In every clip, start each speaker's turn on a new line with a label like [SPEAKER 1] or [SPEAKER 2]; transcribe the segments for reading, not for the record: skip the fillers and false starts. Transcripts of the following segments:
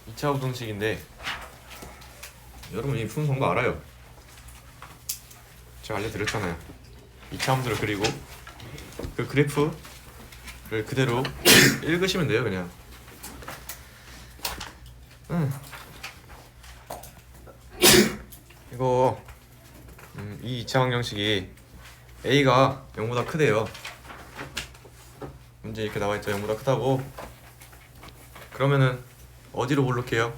[SPEAKER 1] 2차 우등식인데 여러분 이 푸는 방법 알아요. 제가 알려드렸잖아요. 2차 함수를 그리고 그 그래프를 그대로 읽으시면 돼요. 그냥 이거 이 2차 방정식이 a가 0보다 크대요. 문제 이렇게 나와있죠. 0보다 크다고. 그러면은 어디로 볼록해요?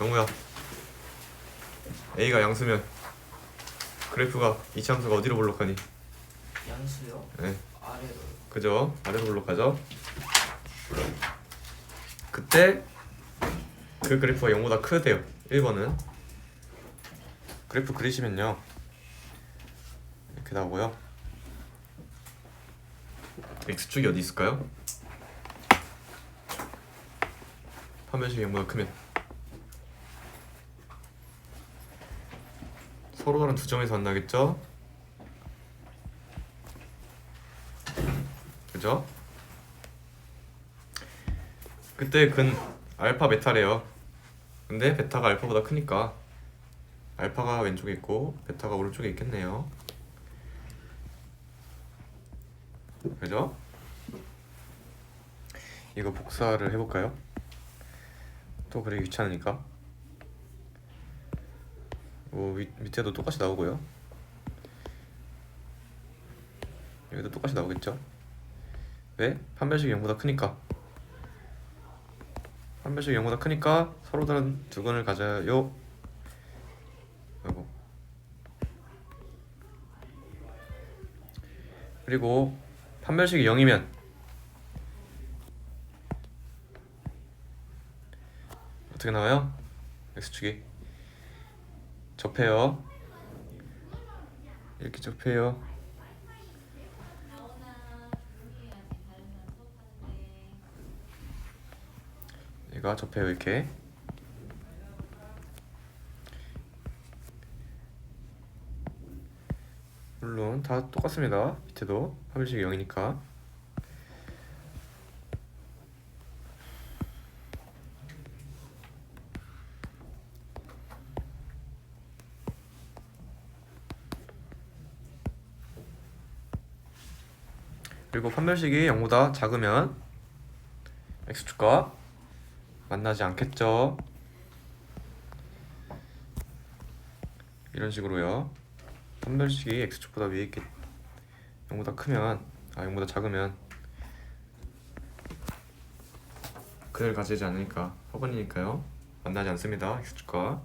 [SPEAKER 1] 영우야, a가 양수면 그래프가 2차 함수가 어디로 볼록하니?
[SPEAKER 2] 양수요?
[SPEAKER 1] 네,
[SPEAKER 2] 아래로.
[SPEAKER 1] 그죠? 아래로 볼록하죠? 그때 그 그래프가 0보다 크대요. 1번은 그래프 그리시면요 이렇게 나오고요. x축이 어디 있을까요? 판별식이 0보다 크면 서로 다른 두 점에서 만나겠죠? 그죠? 그때 근 알파 베타래요. 근데 베타가 알파보다 크니까 알파가 왼쪽에 있고 베타가 오른쪽에 있겠네요. 그죠? 이거 복사를 해볼까요? 또 그리기 귀찮으니까. 밑에도 똑같이 나오고요. 여기도 똑같이 나오겠죠? 왜? 판별식이 0보다 크니까. 판별식이 0보다 크니까 서로 다른 두 근을 가져요. 요거. 그리고 판별식이 0이면 어떻게 나와요? x축이 접해요. 이렇게 접해요. 얘가 접해요. 이렇게. 물론 다 똑같습니다. 밑에도 판별식이 0이니까. 그리고 판별식이 0보다 작으면 x축과 만나지 않겠죠. 이런 식으로요. 판별식이 x축보다 위에 있겠 0보다 크면 0보다 작으면 그를 가지지 않으니까 허번이니까요. 만나지 않습니다. x축과.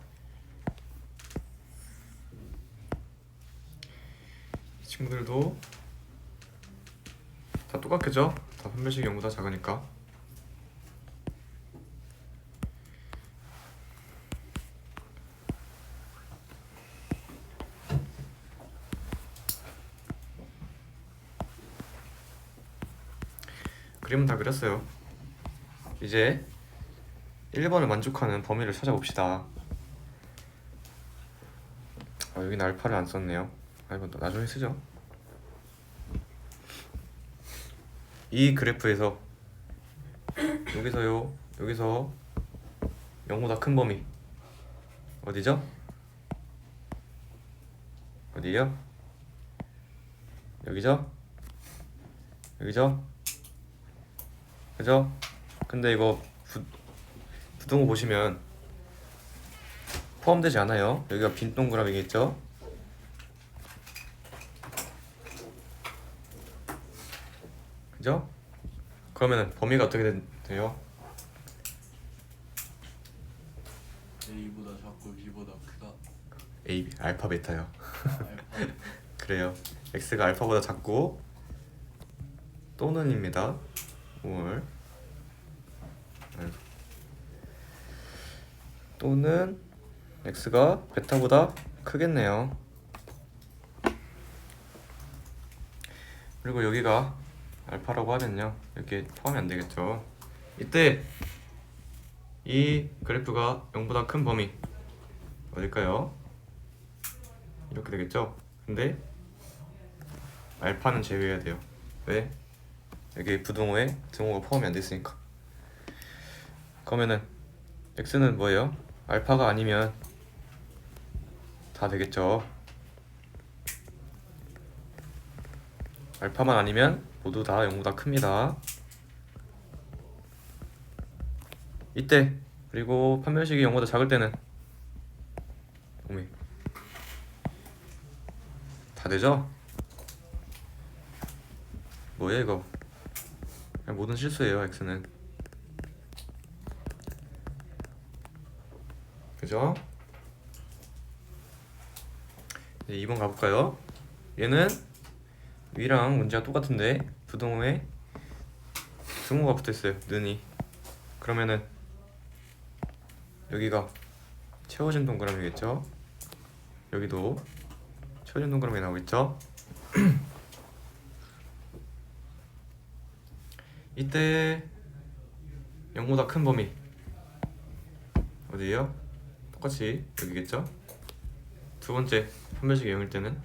[SPEAKER 1] 이 친구들도 다 똑같겠죠? 다 판별식이 0보다 작으니까. 그림은 다 그렸어요. 이제 1번을 만족하는 범위를 찾아봅시다. 여기는 알파를 안 썼네요. 이건 또 나중에 쓰죠. 이 그래프에서 여기서 0보다 큰 범위 어디죠? 어디에요? 여기죠? 그죠? 근데 이거 부등호 보시면 포함되지 않아요. 여기가 빈 동그라미겠죠? 그죠? 그러면은 범위가 어떻게 돼요?
[SPEAKER 3] A보다 작고 B보다 크다.
[SPEAKER 1] A, 알파, 베타요.
[SPEAKER 3] 알파.
[SPEAKER 1] 그래요. x가 알파보다 작고 또는입니다. 또는 x가 베타보다 크겠네요. 그리고 여기가 알파라고 하면요, 이렇게 포함이 안 되겠죠. 이때 이 그래프가 0보다 큰 범위 어딜까요? 이렇게 되겠죠. 근데 알파는 제외해야 돼요. 왜? 여기 부등호에 등호가 포함이 안 됐으니까. 그러면은 x는 뭐예요? 알파가 아니면 다 되겠죠. 알파만 아니면 모두 다 0보다 큽니다. 이때 그리고 판별식이 0보다 작을 때는 다 되죠? 뭐야 이거? 그냥 모든 실수예요 x는. 그죠? 이제 2번 가볼까요? 얘는 위랑 문제가 똑같은데 부등호에 등호가 붙어있어요. 는이. 그러면은 여기가 채워진 동그라미겠죠? 여기도 채워진 동그라미 나오겠죠? 이때 0보다 큰 범위 어디에요? 똑같이 여기겠죠? 두 번째 판별식이 0일 때는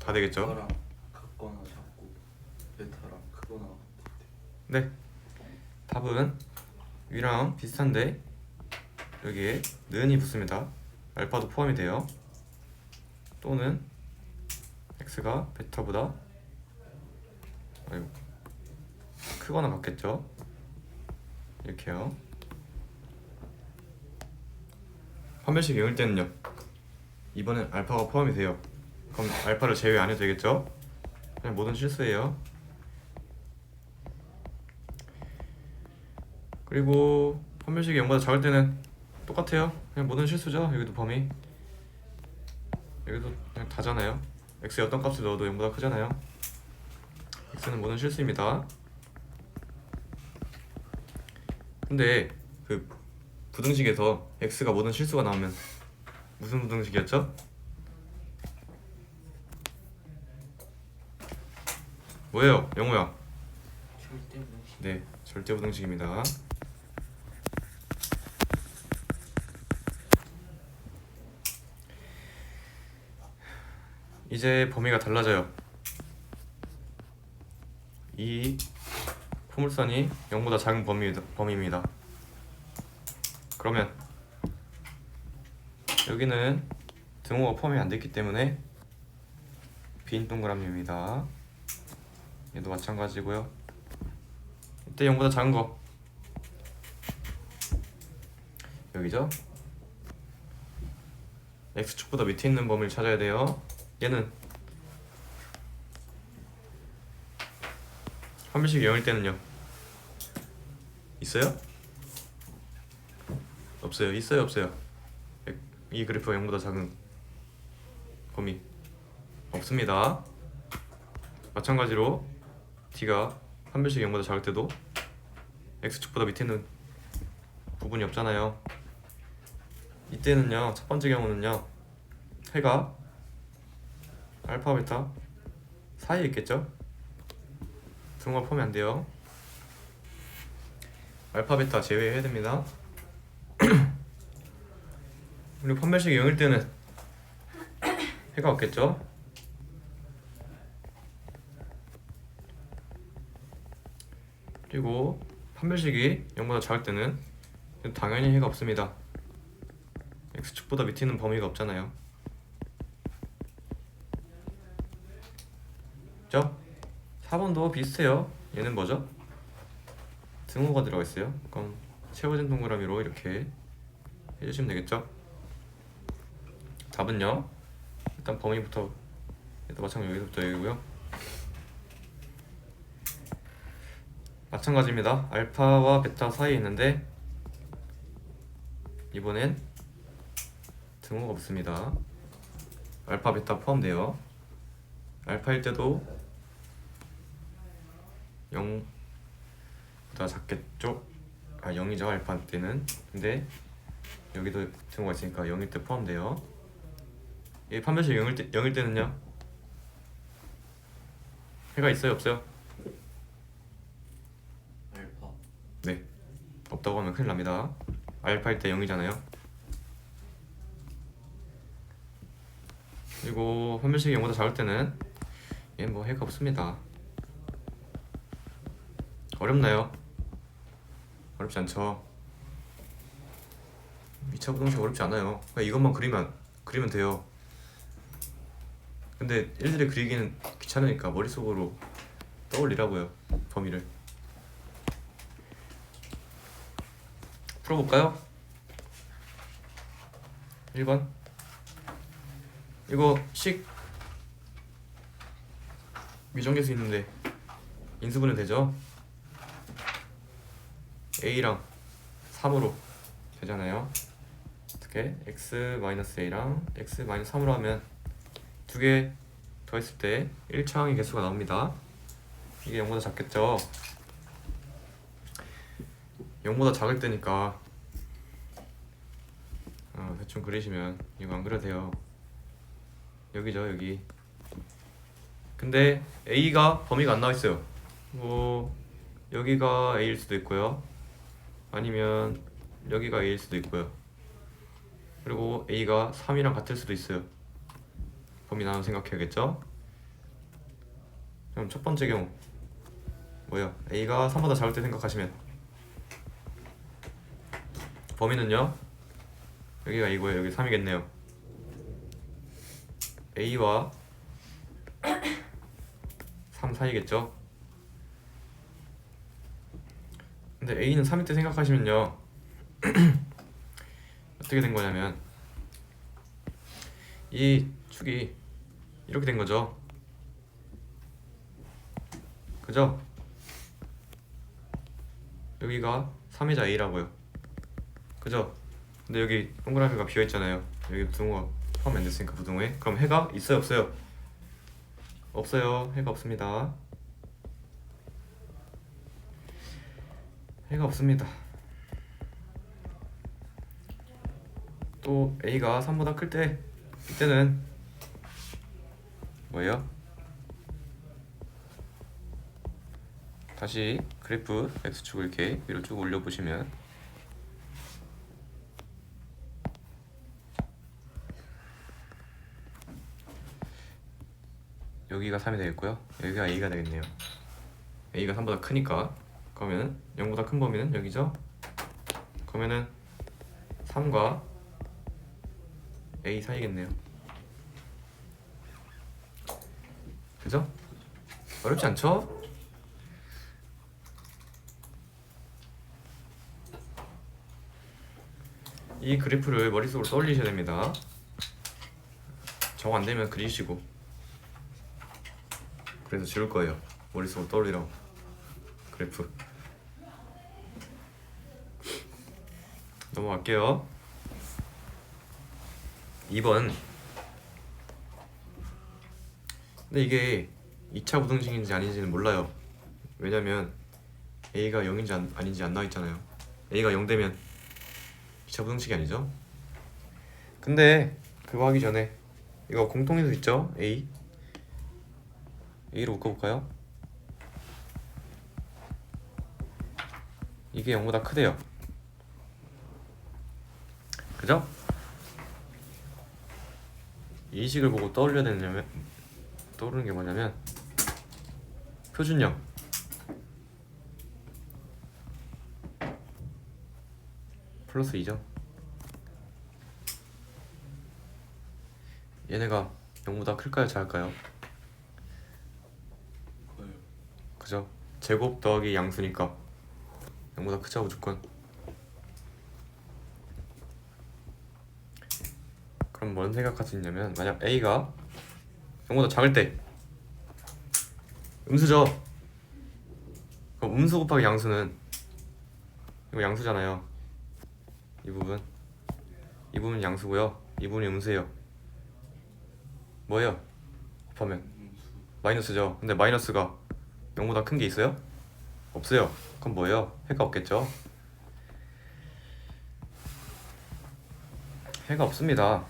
[SPEAKER 1] 다 되겠죠?
[SPEAKER 3] 베타랑 같거나 작고 베타랑 크거나 같을 때.
[SPEAKER 1] 네, 답은 위랑 비슷한데 여기에 는이 붙습니다. 알파도 포함이 돼요. 또는 x가 베타보다 크거나 같겠죠. 이렇게요. 판별식이 0일 때는요, 이번엔 알파가 포함이 돼요. 그럼 알파를 제외 안 해도 되겠죠? 그냥 모든 실수예요. 그리고 판별식이 0보다 작을 때는 똑같아요. 그냥 모든 실수죠. 여기도 범위, 여기도 그냥 다잖아요. x의 어떤 값을 넣어도 0보다 크잖아요. x는 모든 실수입니다. 근데 그 부등식에서 x가 모든 실수가 나오면 무슨 부등식이었죠? 뭐예요? 영호야.
[SPEAKER 2] 절대 무시.
[SPEAKER 1] 네, 절대부등식입니다. 이제 범위가 달라져요. 이 포물선이 0보다 작은 범위입니다. 그러면 여기는 등호가 포함이 안 됐기 때문에 빈 동그라미입니다. 얘도 마찬가지고요. 이때 0보다 작은 거 여기죠? x축보다 밑에 있는 범위를 찾아야 돼요. 얘는 판별식이 0일 때는요, 있어요? 없어요. 있어요? 없어요? 이 그래프가 0보다 작은 범위 없습니다. 마찬가지로 d가 판별식이 0보다 작을 때도 x축보다 밑에 있는 부분이 없잖아요. 이때는요, 첫 번째 경우는요, 해가 알파 베타 사이에 있겠죠? 등호가 포함이 안 돼요. 알파 베타 제외해야 됩니다. 그리고 판별식이 0일 때는 해가 없겠죠? 그리고 판별식이 0보다 작을 때는 당연히 해가 없습니다. x축보다 밑에 있는 범위가 없잖아요. 그죠? 4번도 비슷해요. 얘는 뭐죠? 등호가 들어가 있어요. 그럼 채워진 동그라미로 이렇게 해주시면 되겠죠? 답은요, 일단 범위부터 얘도 마찬가지 여기서부터 여기고요. 마찬가지입니다. 알파와 베타 사이에 있는데 이번엔 등호가 없습니다. 알파 베타 포함돼요. 알파일 때도 0보다 작겠죠? 0이죠 알파 때는. 근데 여기도 등호가 있으니까 0일 때 포함돼요. 이 판별식 0일 때는요, 해가 있어요? 없어요?
[SPEAKER 3] 알파.
[SPEAKER 1] 네, 없다고 하면 큰일 납니다. 알파일 때 0이잖아요. 그리고 판별식이 0보다 작을 때는 얘 뭐 해가 없습니다. 어렵나요? 어렵지 않죠. 2차 부등식 어렵지 않아요. 그냥 이것만 그리면 돼요. 근데 일일이 그리기는 귀찮으니까 머릿속으로 떠올리라고요, 범위를. 풀어볼까요? 1번 이거 식 미정계수 있는데 인수분해 되죠? A랑 3으로 되잖아요. 어떻게? x-a랑 x-3으로 하면 두 개 더했을 때 1차항의 개수가 나옵니다. 이게 0보다 작겠죠? 0보다 작을 때니까 대충 그리시면 이거 안 그려도 돼요. 여기죠, 여기. 근데 A가 범위가 안 나와 있어요. 뭐 여기가 A일 수도 있고요. 아니면 여기가 A일 수도 있고요. 그리고 A가 3이랑 같을 수도 있어요. 범위 나눠 생각해야겠죠? 그럼 첫 번째 경우 뭐예요? A가 3보다 작을 때 생각하시면 범위는요? 여기가 A고요. 여기 3이겠네요. A와 3 사이겠죠? 근데 A는 3일 때 생각하시면요 어떻게 된 거냐면 이 축이 이렇게 된 거죠. 그죠? 여기가 3이자 A라고요. 그죠? 근데 여기 동그라미가 비어있잖아요. 여기 부등호가 포함 안 됐으니까 부등호에. 그럼 해가 있어요, 없어요? 없어요. 해가 없습니다. 해가 없습니다. 또 A가 3보다 클 때 이때는 뭐예요? 다시 그래프 X축을 이렇게 위로 쭉 올려보시면 여기가 3이 되겠고요. 여기가 A가 되겠네요. A가 3보다 크니까. 그러면 0보다 큰 범위는 여기죠? 그러면은 3과 A 사이겠네요. 그죠? 어렵지 않죠? 이 그래프를 머릿속으로 떠올리셔야 됩니다. 정 안되면 그리시고. 그래서 지울 거예요. 머릿속으로 떠올리라고. 그래프. 넘어갈게요. 2번. 근데 이게 2차 부등식인지 아닌지는 몰라요. 왜냐면 A가 0인지 아닌지 안 나와있잖아요. A가 0 되면 2차 부등식이 아니죠. 근데 그거 하기 전에 이거 공통인수 있죠? A로 묶어볼까요? 이게 0보다 크대요. 그죠? 이 식을 보고 떠오르는 게 뭐냐면 표준형 플러스 2죠. 얘네가 0보다 클까요, 작을까요?
[SPEAKER 3] 커요.
[SPEAKER 1] 그죠? 제곱 더하기 양수니까 0보다 크죠, 무조건. 그럼 뭔 생각할 수 있냐면 만약 A가 0보다 작을 때 음수죠? 그럼 음수 곱하기 양수는 이거 양수잖아요. 이 부분 양수고요. 이 부분이 음수예요. 뭐예요? 곱하면 마이너스죠. 근데 마이너스가 0보다 큰 게 있어요? 없어요. 그럼 뭐예요? 해가 없겠죠. 해가 없습니다.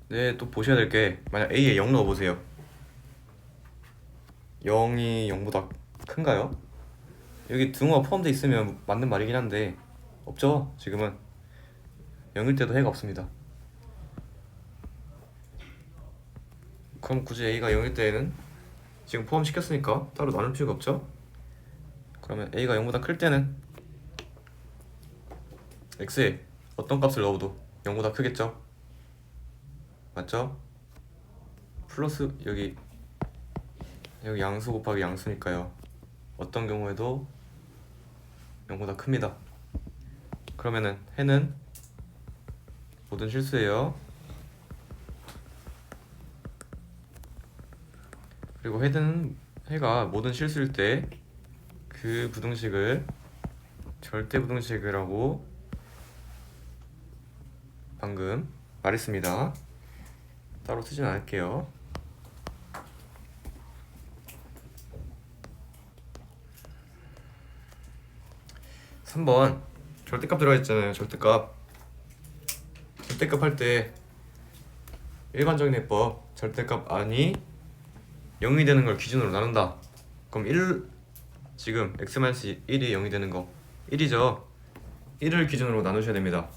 [SPEAKER 1] 네, 또 보셔야 될 게 만약 A에 0 넣어보세요. 0이 0보다 큰가요? 여기 등호가 포함되어 있으면 맞는 말이긴 한데 없죠. 지금은 0일 때도 해가 없습니다. 그럼 굳이 A가 0일 때에는 지금 포함시켰으니까 따로 나눌 필요가 없죠. 그러면 a가 0보다 클 때는 x에 어떤 값을 넣어도 0보다 크겠죠? 맞죠? 플러스 여기 양수 곱하기 양수니까요. 어떤 경우에도 0보다 큽니다. 그러면은 해는 모든 실수예요. 그리고 해가 모든 실수일 때 그 부등식을 절대 부등식이라고 방금 말했습니다. 따로 쓰진 않을게요. (3번) 절대값 들어가 있잖아요. 절대값 할 때 일반적인 해법 절대값 안이 0이 되는 걸 기준으로 나눈다. 그럼 1 지금 x-1이 0이 되는 거 1이죠. 1을 기준으로 나누셔야 됩니다.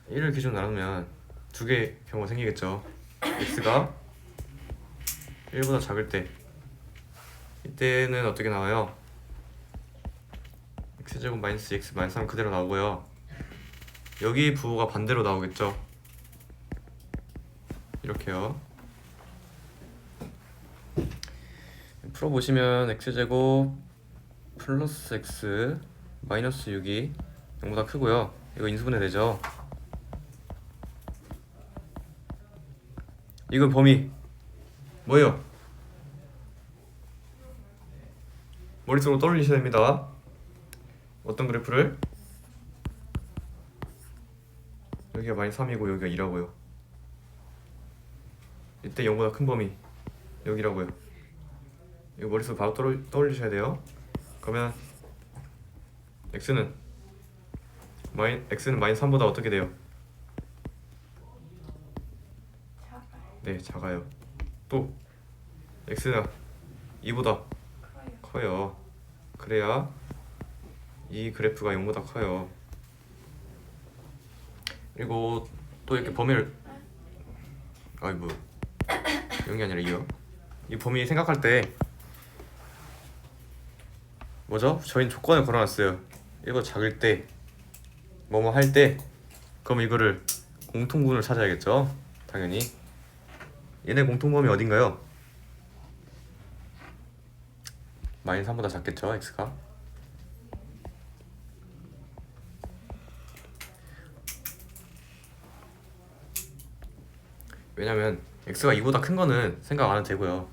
[SPEAKER 1] 1을 기준으로 나누면 두 개의 경우가 생기겠죠. x가 1보다 작을 때 이때는 어떻게 나와요? x제곱 마이너스 x 마이너스 3 그대로 나오고요. 여기 부호가 반대로 나오겠죠. 이렇게요. 풀어보시면 x제곱 플러스 x 마이너스 6이 0보다 크고요. 이거 인수분해 되죠. 이건 범위 뭐예요? 머릿속으로 떠올리셔야 됩니다. 어떤 그래프를? 여기가 마이너스 3이고 여기가 2라고요. 이때 0보다 큰 범위 여기라고요. 이거 머릿속으로 바로 떠올리셔야 돼요. 그러면 x는 마이너스 3보다 어떻게 돼요? 네, 작아요. 또 x가 2보다 커요. 그래야 이 그래프가 0보다 커요. 그리고 또 이렇게 범위를 0이 아니라 2요. 이 범위 생각할 때 뭐죠? 저희는 조건을 걸어놨어요. 이거 작을 때 뭐뭐 할 때 그럼 이거를 공통분을 찾아야겠죠. 당연히 얘네 공통범위 어딘가요? 마이너스 3보다 작겠죠, x가. 왜냐면 x가 2보다 큰 거는 생각 안 해도 되고요.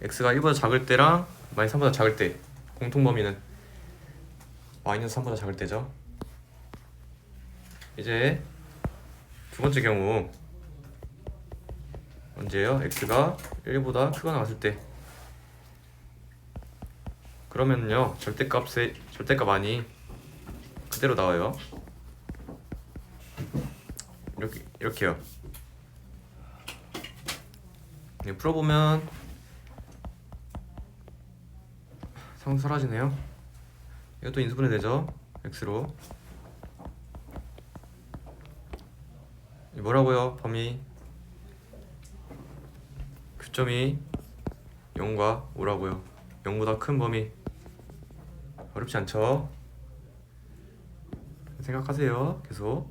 [SPEAKER 1] x가 1보다 작을 때랑 마이너스 3보다 작을 때 공통범위는 마이너스 3보다 작을 때죠. 이제 두 번째 경우 언제예요? x가 1보다 크거나 같을 때. 그러면요 절대값 안이 그대로 나와요. 이렇게요. 풀어보면 상수 사라지네요. 이것도 인수분해 되죠. x로. 뭐라고요? 범위 교점이 0과 5라고요. 0보다 큰 범위. 어렵지 않죠? 생각하세요. 계속.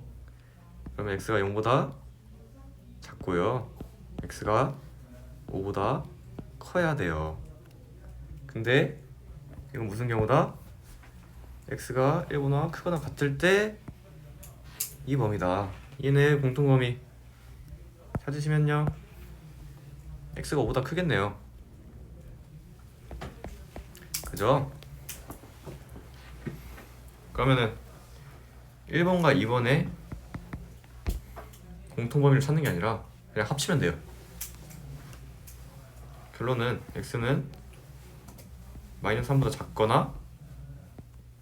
[SPEAKER 1] 그러면 x가 0보다 작고요. x가 5보다 커야 돼요. 근데 이건 무슨 경우다? x가 1보다 크거나 같을 때 이 범위다. 얘네 공통범위 찾으시면요. x가 5보다 크겠네요. 그죠? 그러면은 1번과 2번의 공통범위를 찾는 게 아니라 그냥 합치면 돼요. 결론은 x는 마이너스 3보다 작거나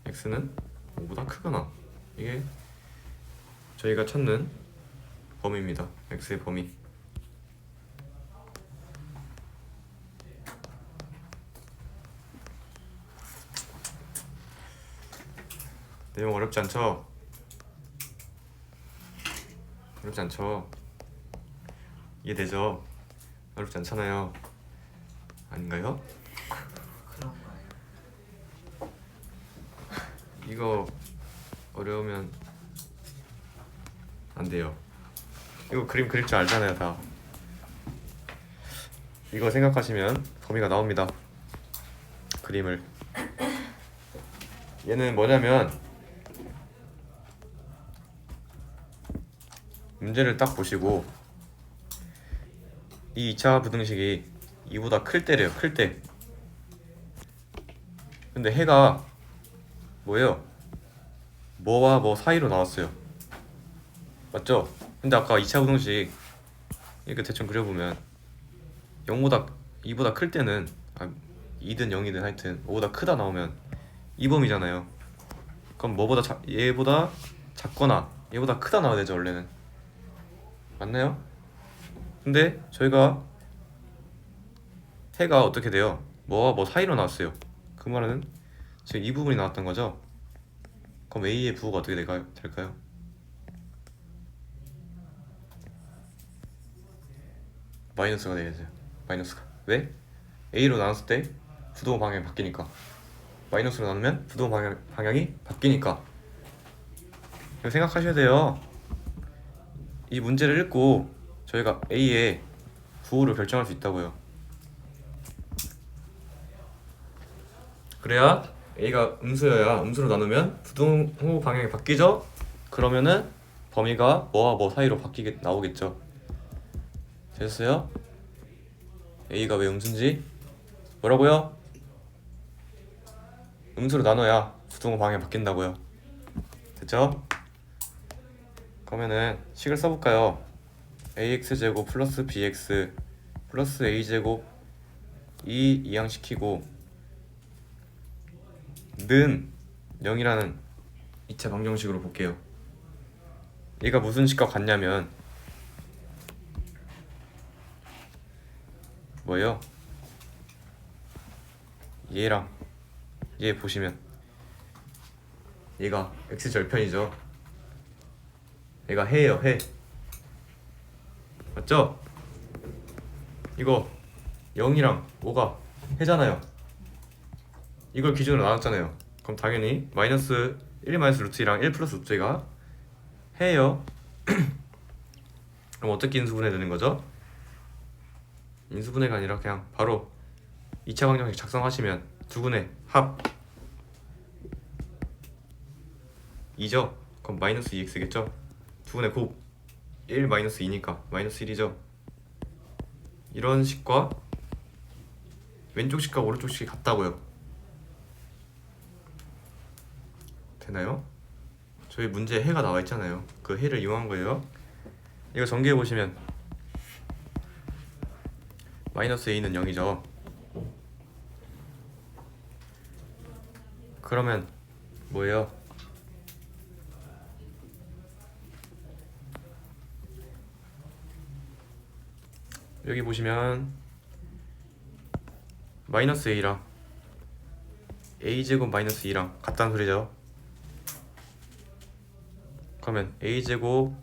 [SPEAKER 1] x는 5보다 크거나 이게 저희가 찾는 범위입니다. x의 범위. 내용 어렵지 않죠? 어렵지 않죠? 이해되죠? 어렵지 않잖아요. 아닌가요?
[SPEAKER 2] 그런 거예요.
[SPEAKER 1] 이거 어려우면 안 돼요. 이거 그림 그릴 줄 알잖아요 다. 이거 생각하시면 범위가 나옵니다. 그림을. 얘는 뭐냐면 문제를 딱 보시고 이 2차 부등식이 2보다 클 때래요. 클 때. 근데 해가 뭐예요? 뭐와 뭐 사이로 나왔어요. 맞죠? 근데 아까 2차 부등식 이렇게 대충 그려보면 0보다 2보다 클 때는 2든 0이든 하여튼 5보다 크다 나오면 2범위잖아요. 그럼 뭐보다 얘보다 작거나 얘보다 크다 나와야 되죠 원래는. 맞나요? 근데 저희가 해가 어떻게 돼요? 뭐와 뭐 사이로 나왔어요. 그 말은 지금 이 부분이 나왔던 거죠? 그럼 A의 부호가 어떻게 될까요? 마이너스가 되겠어요. 마이너스가. 왜? A로 나눴을 때 부동호 방향이 바뀌니까. 마이너스로 나누면 부동호 방향이 바뀌니까. 이거 생각하셔야 돼요. 이 문제를 읽고 저희가 A의 부호를 결정할 수 있다고요. 그래야 A가 음수여야 음수로 나누면 부동호 방향이 바뀌죠? 그러면은 범위가 뭐와 뭐 사이로 바뀌게 나오겠죠. 됐어요? A가 왜 음수인지? 뭐라고요? 음수로 나눠야 부동호 방향이 바뀐다고요. 됐죠? 그러면은 식을 써볼까요? ax제곱 플러스 bx 플러스 a제곱 이항시키고 는 0이라는 2차 방정식으로 볼게요. 얘가 무슨 식과 같냐면 뭐예요? 얘랑 얘 보시면 얘가 x절편이죠. 얘가 해예요. 해. 맞죠? 이거 0이랑 5가 해잖아요. 이걸 기준으로 나눴잖아요. 그럼 당연히 마이너스 1 마이너스 루트 2랑 1 플러스 루트 2가 해예요. 그럼 어떻게 인수분해 되는 거죠? 인수분해가 아니라 그냥 바로 2차 방정식 작성하시면 두분의 합 2죠? 그럼 마이너스 2x겠죠? 두분의 곱 1 마이너스 2니까 마이너스 1이죠? 이런 식과 왼쪽 식과 오른쪽 식이 같다고요. 되나요? 저희 문제에 해가 나와 있잖아요. 그 해를 이용한 거예요. 이거 전개해 보시면 마이너스 a는 0이죠. 그러면 뭐예요? 여기 보시면 마이너스 a랑 a제곱 마이너스 2랑 같다는 소리죠. 그러면 a제곱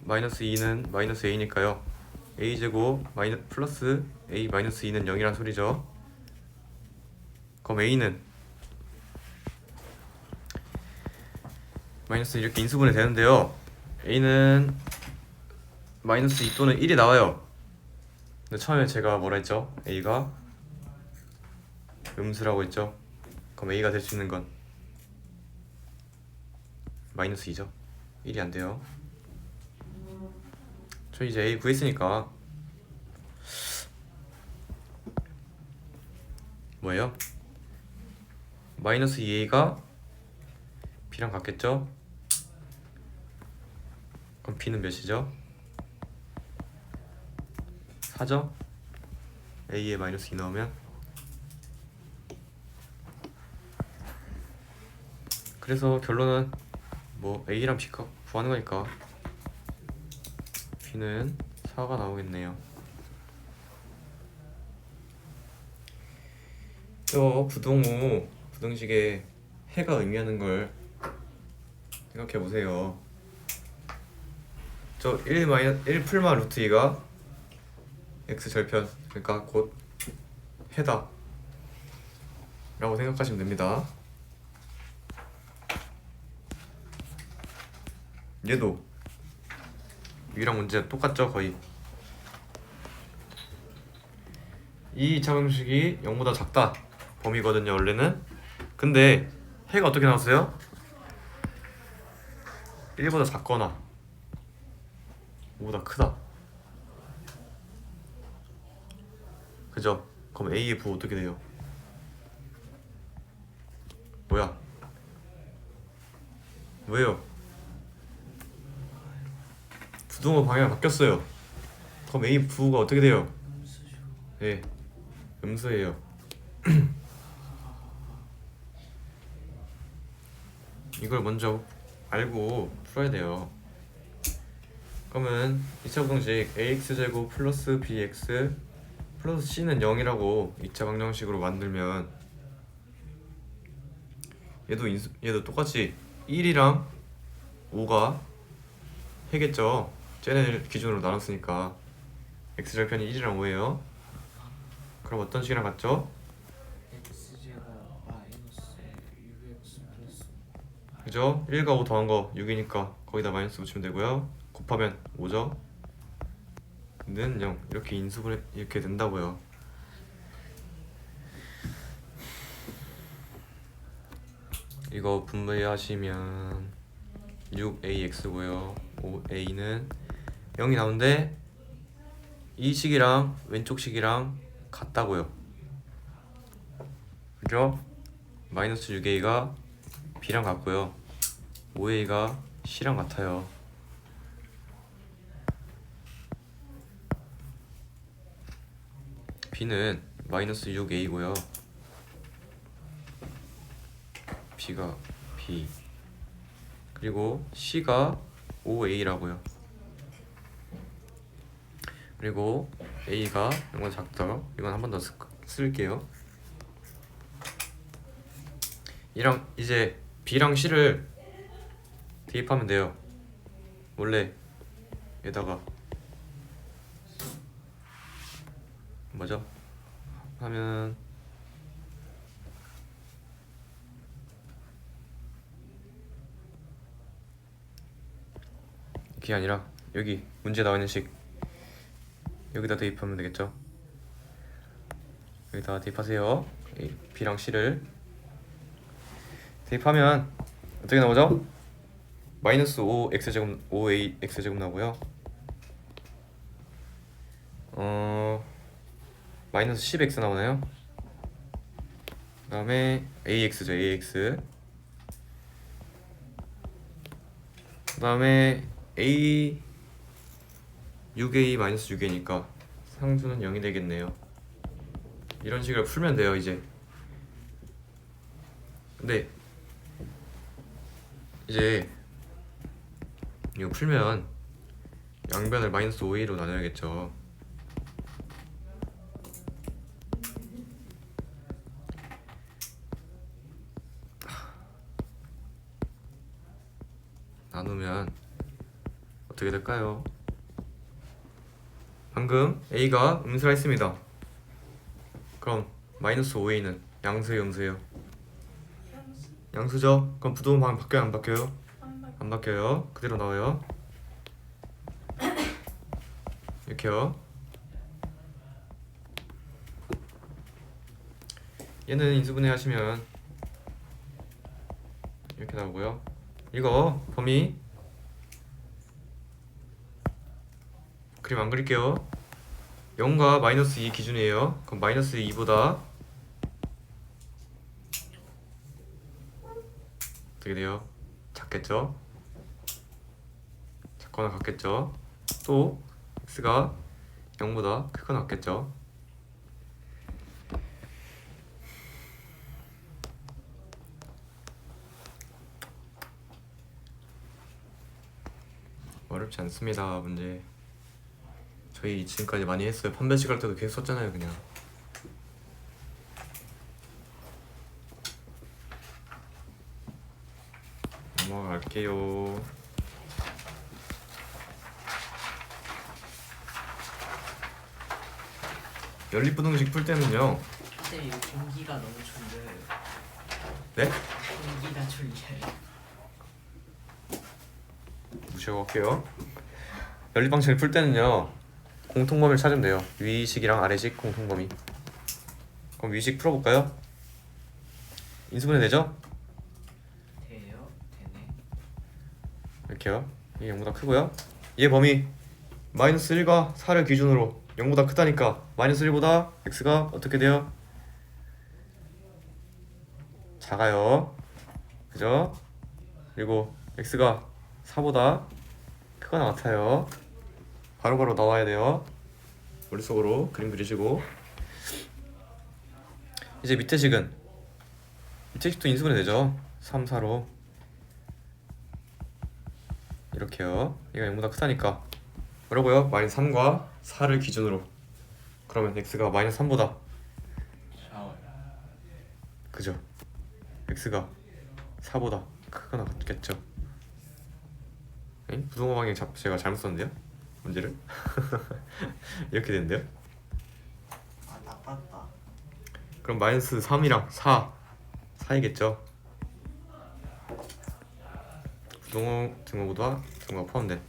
[SPEAKER 1] 마이너스 2는 마이너스 a니까요. a제곱 플러스 a 마이너스 2는 0이란 소리죠. 그럼 a는 마이너스 이렇게 인수분해 되는데요. a는 마이너스 2 또는 1이 나와요. 근데 처음에 제가 뭐라 했죠? a가 음수라고 했죠. 그럼 a가 될 수 있는 건 마이너스 2죠. 1이 안 돼요. 저 이제 a 구했으니까 뭐예요? 마이너스 2a가 b랑 같겠죠? 그럼 b는 몇이죠? 4죠? a에 마이너스 2 넣으면 그래서 결론은 뭐 a랑 b가 구하는 거니까 b는 4가 나오겠네요. 저 부동호 부등식에 해가 의미하는 걸 생각해 보세요. 저 1 풀마 루트 2가 x 절편, 그러니까 곧 해다 라고 생각하시면 됩니다. 얘도 위랑 문제 똑같죠 거의. 이 2차 방정식이 0보다 작다 범위거든요 원래는. 근데 해가 어떻게 나왔어요? 1보다 작거나 5보다 크다. 그죠? 그럼 A의 부 어떻게 돼요? 뭐야? 왜요? 부등호 방향이 바뀌었어요. 그럼 A 부가 어떻게 돼요?
[SPEAKER 2] 음수죠.
[SPEAKER 1] 예, 음수예요. 이걸 먼저 알고 풀어야 돼요. 그러면 2차 방정식 ax제곱 플러스 bx 플러스 c는 0이라고 2차 방정식으로 만들면 얘도 똑같이 1이랑 5가 해겠죠. 쟤네를 기준으로 나눴으니까 x절편이 1이랑 5예요. 그럼 어떤 식이랑 같죠?
[SPEAKER 2] x제곱 마이너스 6x 플러스
[SPEAKER 1] 그죠? 1과 5 더한 거 6이니까 거기다 마이너스 붙이면 되고요. 곱하면 5죠. 는 0 이렇게 인수를 이렇게 된다고요. 이거 분배하시면 6ax고요. 5a는 0이 나오는데 이 식이랑 왼쪽 식이랑 같다고요. 그죠? 마이너스 6a가 b랑 같고요. 5a가 c랑 같아요. b는 마이너스 6a고요. b가 b 그리고 c가 5a라고요. 그리고 a가 이건 작다. 이건 한 번 더 쓸게요. 이랑 이제 b랑 c를 대입하면 돼요. 원래 에다가 뭐죠? 하면 이게 아니라 여기 문제 나와 있는 식 여기다 대입하면 되겠죠? 여기다 대입하세요. b랑 c를 대입하면 어떻게 나오죠? 마이너스 5x제곱 5ax제곱 나오고요. 마이너스 10x 나오나요? 그 다음에 ax죠. ax 그 다음에 a 6a 마이너스 6a니까 상수는 0이 되겠네요. 이런 식으로 풀면 돼요 이제. 근데 이제 이거 풀면 양변을 마이너스 5a로 나눠야겠죠. 나누면 어떻게 될까요? 방금 a가 음수라 했습니다. 그럼 마이너스 5a는 양수예요 음수예요? 양수죠? 그럼 부동호 방향 바뀌어요 안 바뀌어요? 안 바뀌어요. 그대로 나와요. 이렇게요. 얘는 인수분해 하시면 이렇게 나오고요. 이거 범위 그림 안 그릴게요. 0과 마이너스 2 기준이에요. 그럼 마이너스 2보다 어떻게 돼요? 작겠죠? 작거나 같겠죠? 또 x가 0보다 크거나 같겠죠? 어렵지 않습니다 문제. 저희 지금까지 많이 했어요. 판별식 할 때도 계속 썼잖아요 그냥. 넘어갈게요. 연립부등식 풀 때는요.
[SPEAKER 2] 근데 이 공기가 너무 졸려요.
[SPEAKER 1] 네?
[SPEAKER 2] 공기가 졸려요.
[SPEAKER 1] 무시하고 할게요. 연립방식을 풀 때는요. 공통범위를 찾으면 돼요. 위식,이랑 아래식 공통범위. 그럼 위식 풀어볼까요? 인수분해 되죠?
[SPEAKER 2] 돼요? 되네.
[SPEAKER 1] 이렇게요. 이게 0보다 크고요. 얘 범위 마이너스 1과 4를 기준으로 0보다 크다니까 마이너스 1보다 x가 어떻게 돼요? 작아요. 그죠? 그리고 x가 4보다 크거나 같아요. 바로바로 나와야 돼요. 머릿속으로 그림 그리시고. 이제 밑에 식은 밑에 식도 인수분해 되죠? 3, 4로 이렇게요. 얘가 0보다 크다니까 뭐라고요? 마이너스 3과 4를 기준으로. 그러면 x가 마이너스 3보다
[SPEAKER 3] 샤워.
[SPEAKER 1] 그죠? x가 4보다 크거나 같겠죠? 에? 부동호 방향 제가 잘못 썼는데요? 문제를? 이렇게 되는데요?
[SPEAKER 2] 아 나빴다.
[SPEAKER 1] 그럼 마이너스 3이랑 4이겠죠? 부동호 등호보다 등호가 포함돼.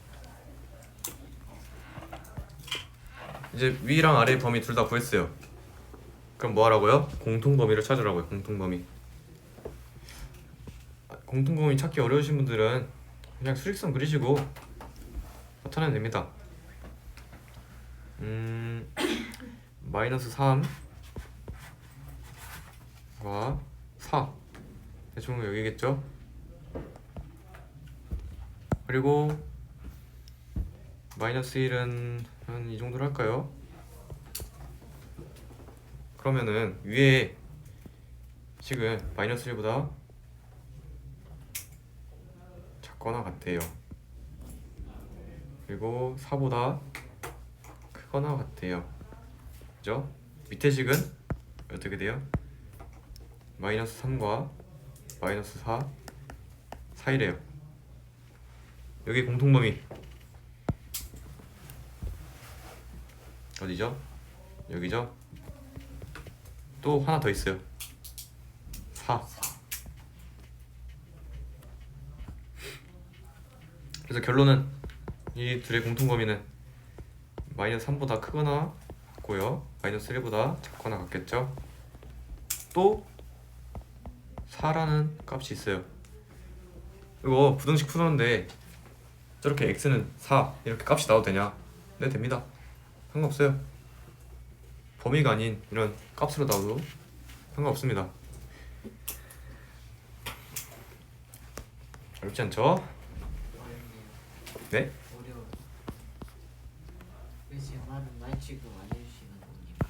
[SPEAKER 1] 이제 위랑 아래 범위 둘 다 구했어요. 그럼 뭐 하라고요? 공통범위를 찾으라고요. 공통범위. 공통범위 찾기 어려우신 분들은 그냥 수직선 그리시고 나타내면 됩니다. 마이너스 3과 4 대충 여기겠죠? 그리고 마이너스 1은 한 이 정도로 할까요? 그러면은 위에 식은 마이너스 1보다 작거나 같대요. 그리고 4보다 크거나 같대요. 그죠? 밑에 식은 어떻게 돼요? 마이너스 3과 마이너스 4 사이래요. 여기 공통범위 어디죠? 여기죠? 또 하나 더 있어요. 4. 그래서 결론은 이 둘의 공통범위는 마이너스 3보다 크거나 같고요. 마이너스 1보다 작거나 같겠죠? 또 4라는 값이 있어요. 이거 부등식 푸는데 저렇게 x는 4 이렇게 값이 나와도 되냐? 네, 됩니다. 상관없어요. 범위가 아닌 이런 값으로 나와도 상관없습니다. 어렵지 않죠?
[SPEAKER 2] 어렵네요.
[SPEAKER 1] 네?
[SPEAKER 2] 어려워. 왜 제 말은 말치고 안 해주시는 겁니까?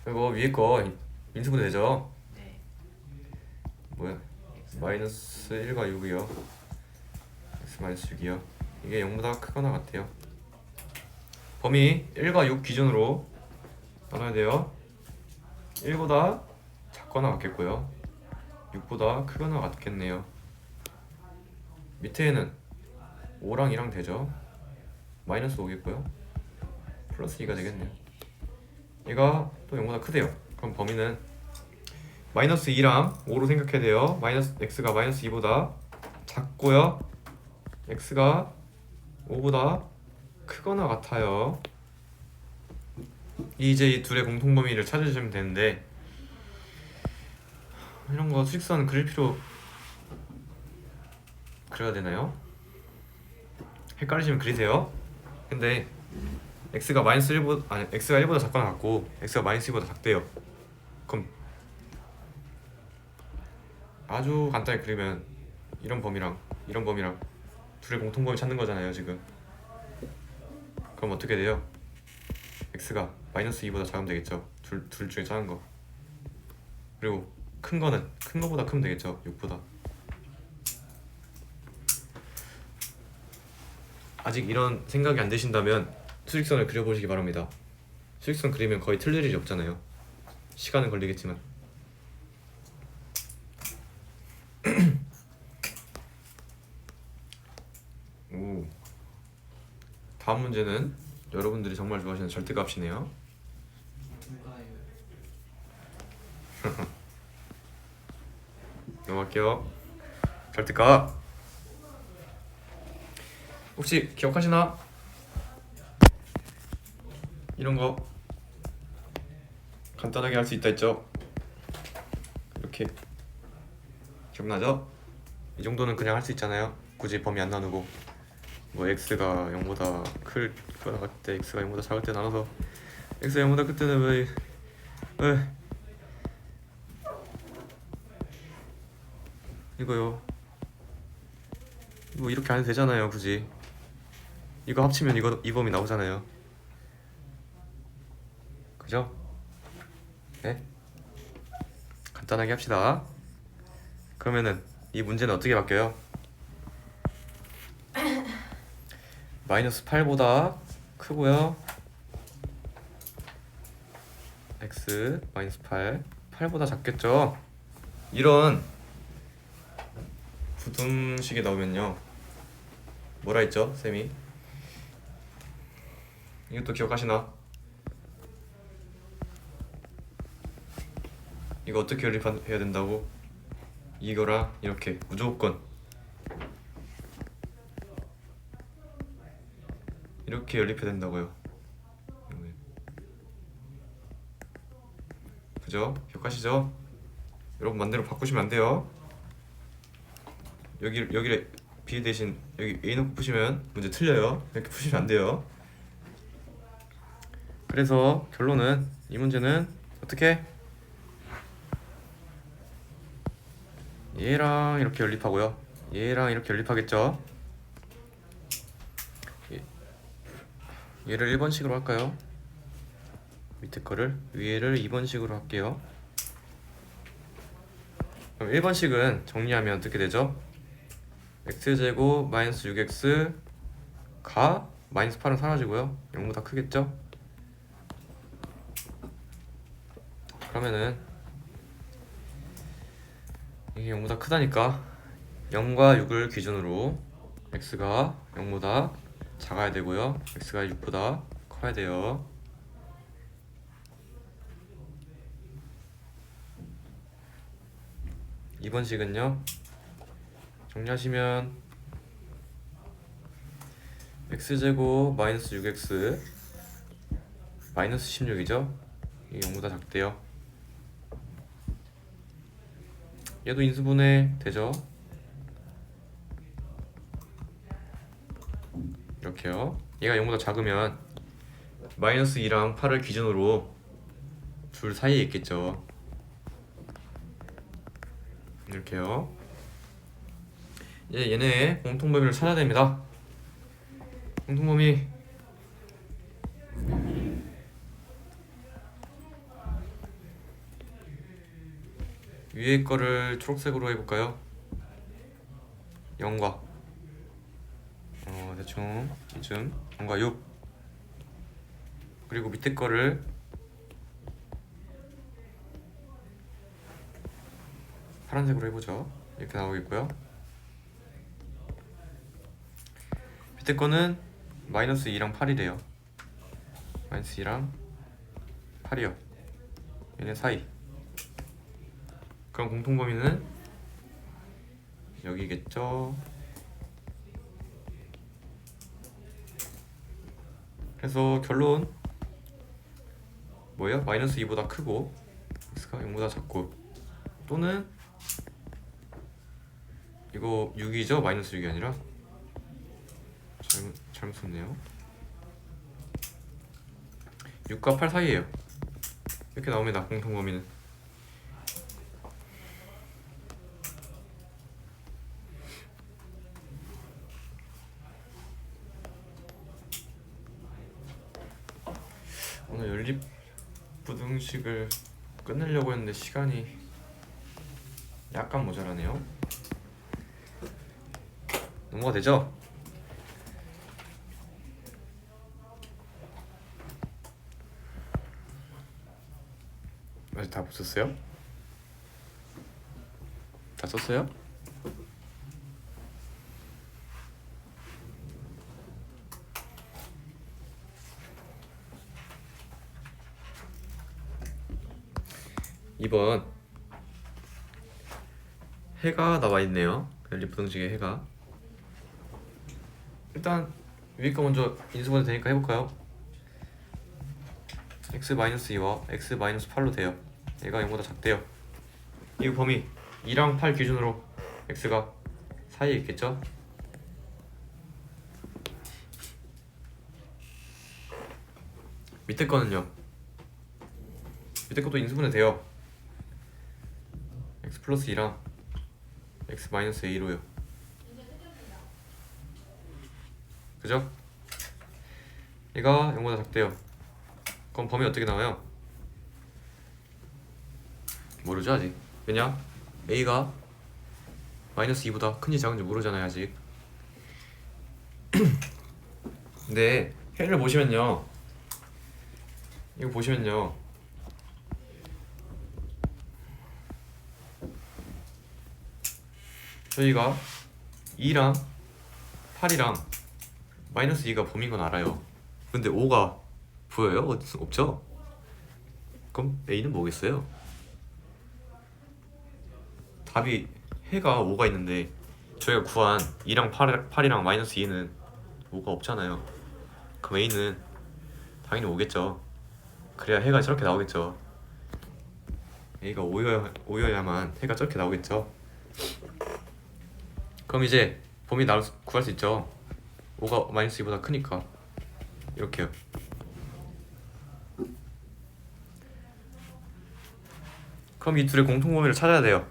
[SPEAKER 1] 이거 위에 거 인수분해 되죠?
[SPEAKER 2] 네.
[SPEAKER 1] 뭐야? 마이너스 1과 6이요. x 마이너스 6이요. 이게 0보다 크거나 같아요. 범위 1과 6 기준으로 나눠야 돼요. 1보다 작거나 같겠고요. 6보다 크거나 같겠네요. 밑에는 5랑 2랑 되죠. 마이너스 5겠고요. 플러스 2가 되겠네요. 얘가 또 0보다 크대요. 그럼 범위는 마이너스 2랑 5로 생각해야 돼요. x가 마이너스 2보다 작고요. x가 5보다 크거나 같아요. 이제 이 둘의 공통범위를 찾으시면 되는데 이런 거 수직선 그릴 필요 그려야 되나요? 헷갈리시면 그리세요. 근데 x가 마이너스 1보다 아니 x가 1보다 작거나 같고 x가 마이너스 2보다 작대요. 그럼 아주 간단히 그리면 이런 범위랑 이런 범위랑 둘의 공통범위 찾는 거잖아요 지금. 그럼 어떻게 돼요? x가 마이너스 2보다 작으면 되겠죠. 둘 중에 작은 거. 그리고 큰 거는 큰 거보다 크면 되겠죠. 6보다. 아직 이런 생각이 안 되신다면 수직선을 그려보시기 바랍니다. 수직선 그리면 거의 틀릴 일이 없잖아요. 시간은 걸리겠지만. 오. 다음 문제는 여러분들이 정말 좋아하시는 절대값이네요.
[SPEAKER 2] 불가요.
[SPEAKER 1] 넘어갈게요. 잘 뜰까? 혹시 기억하시나? 이런 거 간단하게 할 수 있다 했죠? 이렇게 기억나죠? 이 정도는 그냥 할 수 있잖아요. 굳이 범위 안 나누고 뭐 x가 0보다 클 나갈 때 x가 0보다 작을 때 나눠서 x가 0보다 클 때는 왜 이거요. 뭐 이렇게 안 해도 되잖아요. 굳이 이거 합치면 이거 이 범위 나오잖아요. 그죠? 네? 간단하게 합시다. 그러면은 이 문제는 어떻게 바뀌어요? 마이너스 8보다 크고요. x 마이너스 8보다 작겠죠? 이런 부등식이 나오면요. 뭐라 했죠? 쌤이 이것도 기억하시나? 이거 어떻게 연립해야 된다고? 이거랑 이렇게 무조건 이렇게 연립해야 된다고요. 그죠? 기억하시죠? 여러분 맘대로 바꾸시면 안 돼요. 여기를 B 대신 여기 A 놓고 푸시면 문제 틀려요. 이렇게 푸시면 안 돼요. 그래서 결론은 이 문제는 어떻게? 얘랑 이렇게 연립하고요. 얘랑 이렇게 연립하겠죠? 얘를 1번식으로 할까요? 밑에 거를 위에를 2번식으로 할게요. 그럼 1번식은 정리하면 어떻게 되죠? x제곱 마이너스 6x가 마이너스 8은 사라지고요. 0보다 크겠죠? 그러면은 이게 0보다 크다니까 0과 6을 기준으로 x가 0보다 작아야 되고요. x가 6보다 커야 돼요. 이번 식은요. 정리하시면 x제곱 마이너스 6x 마이너스 16이죠. 이게 0보다 작대요. 얘도 인수분해 되죠. 이렇게요. 얘가 0보다 작으면 마이너스 2랑 8을 기준으로 둘 사이에 있겠죠. 이렇게요. 이제 얘네의 공통범위를 찾아야 됩니다. 공통범위 위에 거를 초록색으로 해볼까요? 0과 대충 이쯤 0과 6 그리고 밑에 거를 파란색으로 해보죠. 이렇게 나오겠고요. 밑에 거는 마이너스 2랑 8이래요. 마이너스 2랑 8이요. 얘네 사이. 그럼 공통범위는 여기겠죠. 그래서 결론 뭐예요? 마이너스 2보다 크고 x가 0보다 작고 또는 이거 6이죠? 마이너스 6이 아니라 잘못 썼네요. 6과 8 사이에요. 이렇게 나옵니다. 공통범위는. 오늘 연립부등식을 끝내려고 했는데 시간이 약간 모자라네요. 넘어가 되죠? 아직 다 못 썼어요? 다 썼어요? 2번 해가 나와 있네요. 연립부등식의 해가. 일단 위에 거 먼저 인수분해 되니까 해볼까요? x-2와 x-8로 돼요. 얘가 0보다 작대요. 이 범위 2랑 8 기준으로 x가 사이에 있겠죠? 밑에 거는요. 밑에 것도 인수분해 돼요. x 플러스 2랑 x 마이너스 a로요. 그죠? 얘가 0보다 작대요. 그럼 범위 어떻게 나와요? 모르죠 아직. 왜냐? a가 마이너스 2보다 큰지 작은지 모르잖아요 아직. 근데 해를 보시면요, 이거 보시면요, 저희가 2랑 8이랑 마이너스 2가 범위인 건 알아요. 근데 5가 보여요? 없죠? 그럼 a는 뭐겠어요? 답이 해가 5가 있는데 저희가 구한 2랑 8이랑 마이너스 2는 5가 없잖아요. 그럼 a는 당연히 5겠죠. 그래야 해가 저렇게 나오겠죠. a가 5여야만 해가 저렇게 나오겠죠. 그럼 이제 범위 구할 수 있죠. 5가 마이너스 2보다 크니까 이렇게요. 그럼 이 둘의 공통범위를 찾아야 돼요.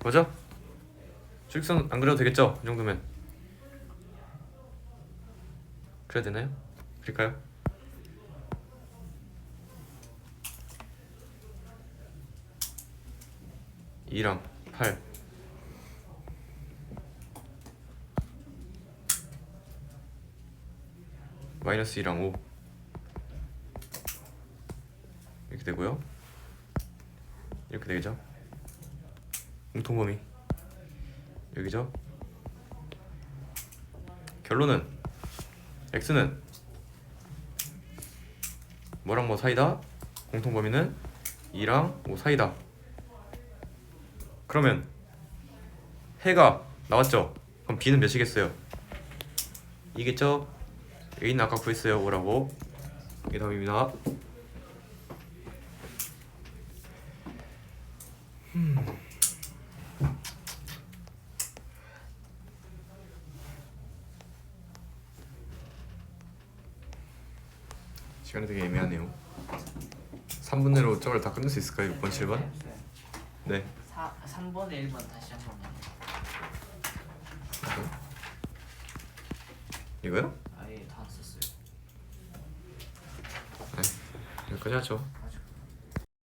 [SPEAKER 1] 뭐죠? 수직선 안 그려도 되겠죠? 이 정도면. 그래야 되나요? 그럴까요? (2랑 8) 마이너스 2랑 5 이렇게 되고요. 이렇게 되겠죠? 공통범위 여기죠? 결론은 x는 뭐랑 뭐 사이다? 공통범위는 2랑 5 사이다. 그러면 해가 나왔죠? 그럼 b는 몇이겠어요? 이겠죠? a는 아까 구했어요. 5라고. 이게 답입니다. 시간이 되게 애매하네요. 3분 내로 저걸 다 끝낼 수 있을까요? 6번, 7번? 네.
[SPEAKER 2] 3번에 1번 다시 한 번만.
[SPEAKER 1] 이거요?
[SPEAKER 2] 아예 다 안 썼어요.
[SPEAKER 1] 여기까지 하죠.